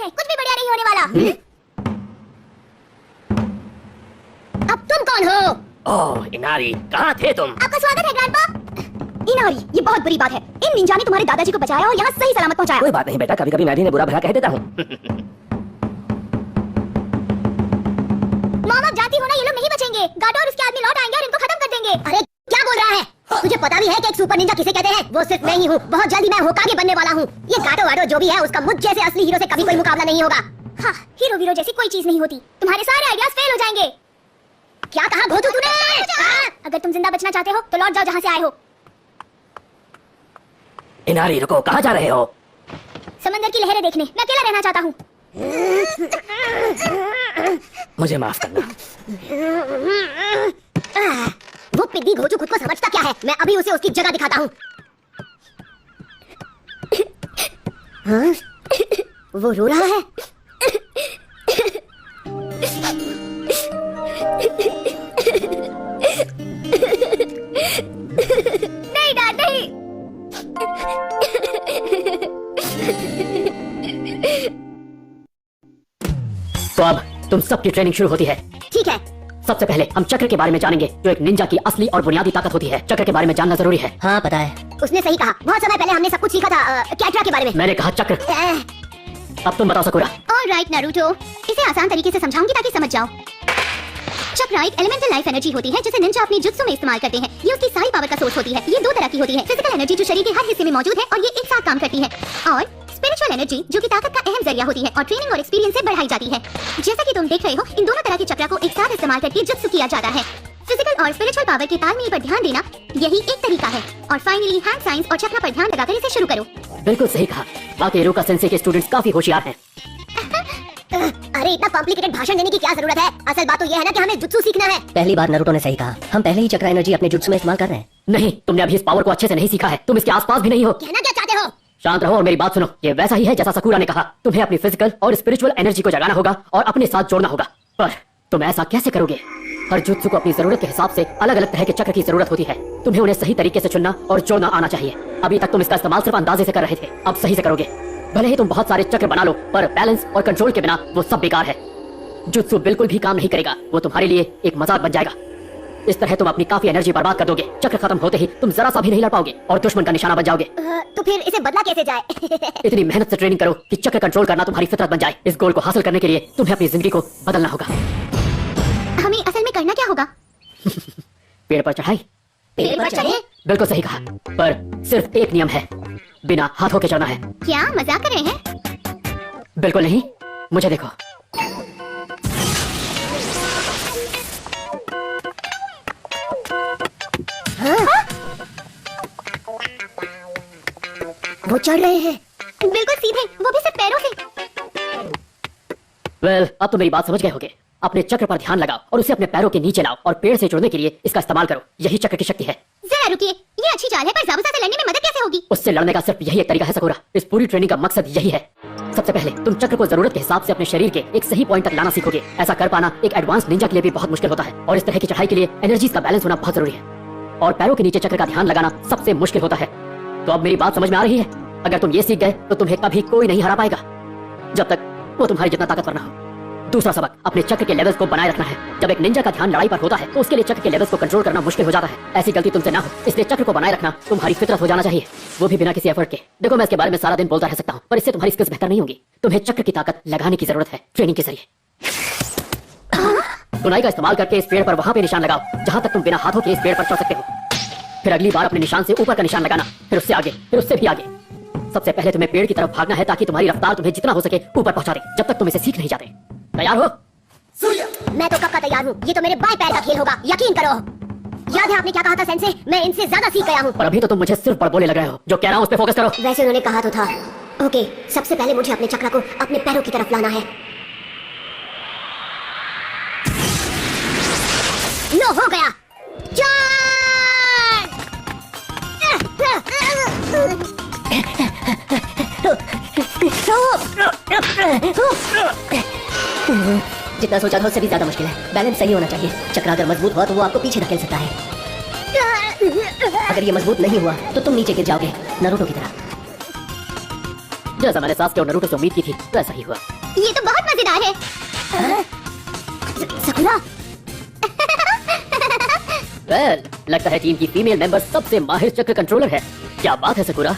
है, कुछ भी बढ़िया नहीं होने वाला। अब तुम कौन हो? ओह इनारी, कहाँ थे तुम? आपका स्वागत है ग्रैंडपा। इनारी, ये बहुत बुरी बात है। इन निंजा ने तुम्हारे दादाजी को बचाया और यहाँ सही सलामत पहुँचाया। कोई बात नहीं बेटा, कभी कभी मैं भी इन्हें बुरा भला कह देता हूँ। मॉम आप जानती हो ना, ये लोग नहीं बचेंगे। गाटो और उसके आदमी लौट आएंगे और इनको खत्म कर देंगे। अरे क्या बोल रहा है? तुझे पता भी है कि एक सुपर निंजा किसे कहते हैं? वो सिर्फ मैं ही हूँ। बहुत जल्दी मैं होकागे बनने वाला हूँ। ये गाटो वाटो जो भी है, उसका मुझ जैसे असली हीरो से कभी कोई मुकाबला नहीं होगा। हाँ, हीरो वीरो जैसी कोई चीज नहीं होती। तुम्हारे सारे आइडियाज फेल हो जाएंगे। क्या कहा भोतू तूने? अगर तुम जिंदा बचना चाहते हो तो लौट जाओ जहाँ से आए हो। इनारी रुको, कहाँ जा रहे हो? समंदर की लहरें देखने। मैं अकेला रहना चाहता हूँ। मुझे माफ करना। वो पिद्दी घोचू खुद को समझता क्या है? मैं अभी उसे उसकी जगह दिखाता हूँ। हाँ? वो रो रहा है। नहीं डैड नहीं। तो अब तुम सबकी ट्रेनिंग शुरू होती है। ठीक है। सबसे पहले हम चक्र के बारे में जानेंगे, जो एक निंजा की असली और बुनियादी ताकत होती है। चक्र के बारे में जानना जरूरी है। हाँ पता है। उसने सही कहा। बहुत समय पहले हमने सब कुछ सीखा था कैटरा के बारे में। मैंने कहा चक्र। अब तुम बताओ सकुरा। ऑलराइट नारुतो, इसे आसान तरीके से समझाऊंगी ताकि समझ जाओ। चक्र एक एलिमेंटल लाइफ एनर्जी होती है जिसे निंजा अपनी जुत्सु में इस्तेमाल करते हैं। ये उसकी सारी पावर का सोर्स होती है। ये दो तरह की होती है, फिजिकल एनर्जी जो शरीर के हर हिस्से में मौजूद है और ये एक साथ काम करती है, और स्पिरिचुअल एनर्जी जो कि ताकत का अहम जरिया होती है और ट्रेनिंग और एक्सपीरियंस से बढ़ाई जाती है। जैसा कि तुम देख रहे हो, इन दोनों तरह के चक्र को एक साथ इस्तेमाल करके जुत्सु किया जाता है। फिजिकल और स्पिरिचुअल पावर के तालमेल पर ध्यान देना यही एक तरीका है। और फाइनली हैंड साइंस और चक्र पर ध्यान लगाकर इसे शुरू करो। बिल्कुल सही कहा। वाकई रूका सेंसे के स्टूडेंट्स काफी होशियार हैं। अरे इतना कॉम्प्लिकेटेड भाषण देने की क्या जरूरत है? असल बात तो ये है ना कि हमें जुत्सु सीखना है। पहली बार नारुतो ने सही कहा। हम पहले ही चक्र एनर्जी अपने जुत्सु में इस्तेमाल कर रहे हैं। नहीं, तुमने अभी इस पावर को अच्छे से नहीं सीखा है। तुम इसके आसपास भी नहीं हो। कहना क्या चाहते हो? शांत रहो और मेरी बात सुनो। ये वैसा ही है जैसा सकुरा ने कहा। तुम्हें अपनी फिजिकल और स्पिरिचुअल एनर्जी को जगाना होगा और अपने साथ जोड़ना होगा। पर तुम ऐसा कैसे करोगे? हर जुत्सु को अपनी जरूरत के हिसाब से अलग अलग तरह के चक्र की जरूरत होती है। तुम्हें उन्हें सही तरीके से चुनना और जोड़ना आना चाहिए। अभी तक तुम इसका इस्तेमाल सिर्फ अंदाजे से कर रहे थे, अब सही से करोगे। भले ही तुम बहुत सारे चक्र बना लो, पर बैलेंस और कंट्रोल के बिना वो सब बेकार है। जुत्सु बिल्कुल भी काम नहीं करेगा। वो तुम्हारे लिए एक मजाक बन जाएगा। इस तरह तुम अपनी काफी एनर्जी बर्बाद कर दोगे। चक्र खत्म होते ही तुम जरा सा भी नहीं लड़ पाओगे और दुश्मन का निशाना बन जाओगे। तो फिर इसे बदला कैसे जाए? इतनी मेहनत से ट्रेनिंग करो कि चक्र कंट्रोल करना तुम्हारी फितरत बन जाए। इस गोल को हासिल करने के लिए तुम्हें अपनी जिंदगी को बदलना होगा। हमें असल में करना क्या होगा? पेड़ पर चढ़ाई। पेड़ पर चढ़े? बिल्कुल सही कहा, पर सिर्फ एक नियम है, बिना हाथों के चढ़ना है। क्या मजाक कर रहे हैं? बिल्कुल नहीं, मुझे देखो। वो चढ़ रहे हैं बिल्कुल सीधे, वो भी सिर्फ पैरों से। वेल, अब तो मेरी बात समझ गए होगे। अपने चक्र पर ध्यान लगाओ और उसे अपने पैरों के नीचे लाओ और पेड़ से जुड़ने के लिए इसका इस्तेमाल करो। यही चक्र की शक्ति है। जरा रुकिए, ये अच्छी चाल है, पर ज़ाबुज़ा से लड़ने में मदद कैसे होगी? उससे लड़ने का सिर्फ यही एक तरीका है सकुरा। इस पूरी ट्रेनिंग का मकसद यही है। सबसे पहले तुम चक्र को जरूरत के हिसाब से अपने शरीर के एक सही पॉइंट तक लाना सीखोगे। ऐसा कर पाना एक एडवांस निंजा के लिए भी बहुत मुश्किल होता है और इस तरह की चढ़ाई के लिए एनर्जीज का बैलेंस होना बहुत जरूरी है। और पैरों के नीचे चक्र का ध्यान लगाना सबसे मुश्किल होता है। तो अब मेरी बात समझ में आ रही है? अगर तुम ये सीख गए तो तुम्हें कभी कोई नहीं हरा पाएगा, जब तक वो तुम्हारी जितना ताकतवर ना हो। दूसरा सबक, अपने चक्र के लेवल्स को बनाए रखना है। जब एक निंजा का ध्यान लड़ाई पर होता है तो उसके लिए चक्र के लेवल्स को कंट्रोल करना मुश्किल हो जाता है। ऐसी गलती तुमसे ना हो, इसलिए चक्र को बनाए रखना तुम्हारी फितरत हो जाना चाहिए, वो भी बिना किसी एफर्ट के। देखो, मैं इसके बारे में सारा दिन बोलता रह सकता हूँ, पर इससे तुम्हारी स्किल्स बेहतर नहीं होंगी। तुम्हें चक्र की ताकत लगाने की जरूरत है ट्रेनिंग के जरिए। बुनाई का इस्तेमाल करके इस पेड़ पर वहां पे निशान लगाओ जहां तक तुम बिना हाथों के इस पेड़ पर चढ़ सकते हो। फिर अगली बार अपने निशान से ऊपर का निशान लगाना, फिर उससे आगे, फिर उससे भी आगे। सबसे पहले तुम्हें पेड़ की तरफ भागना है ताकि तुम्हारी रफ्तार तुम्हें जितना हो सके ऊपर पहुंचा दे, जब तक तुम इसे सीख नहीं जाते। तैयार हो? मैं तो कब का तैयार हूँ। ये तो मेरे बाएं पैर का खेल होगा, यकीन करो। याद है आपने क्या कहा था सेंसे? मैं इनसे ज्यादा सीख गया हूँ। पर अभी तो तुम मुझे सिर्फ बड़बोले लग रहे हो। जो कह रहा हूँ उस पे फोकस करो। वैसे उन्होंने कहा तो था। ओके, सबसे पहले मुझे अपने चक्र को अपने पैरों की तरफ लाना है। लो, हो गया। जितना सोचा था उससे भी ज्यादा मुश्किल है। बैलेंस सही होना चाहिए। चक्र अगर मजबूत हुआ तो वो आपको पीछे धकेल सकता है। अगर ये मजबूत नहीं हुआ तो तुम नीचे गिर जाओगे, नारुतो की तरह। जैसा मैंने सासुके और नारुतो से उम्मीद की थी वैसा ही हुआ। ये तो बहुत मजेदार है। सकुरा, वेल, लगता है टीम की फीमेल मेंबर सबसे माहिर चक्र कंट्रोलर है। क्या बात है सकुरा।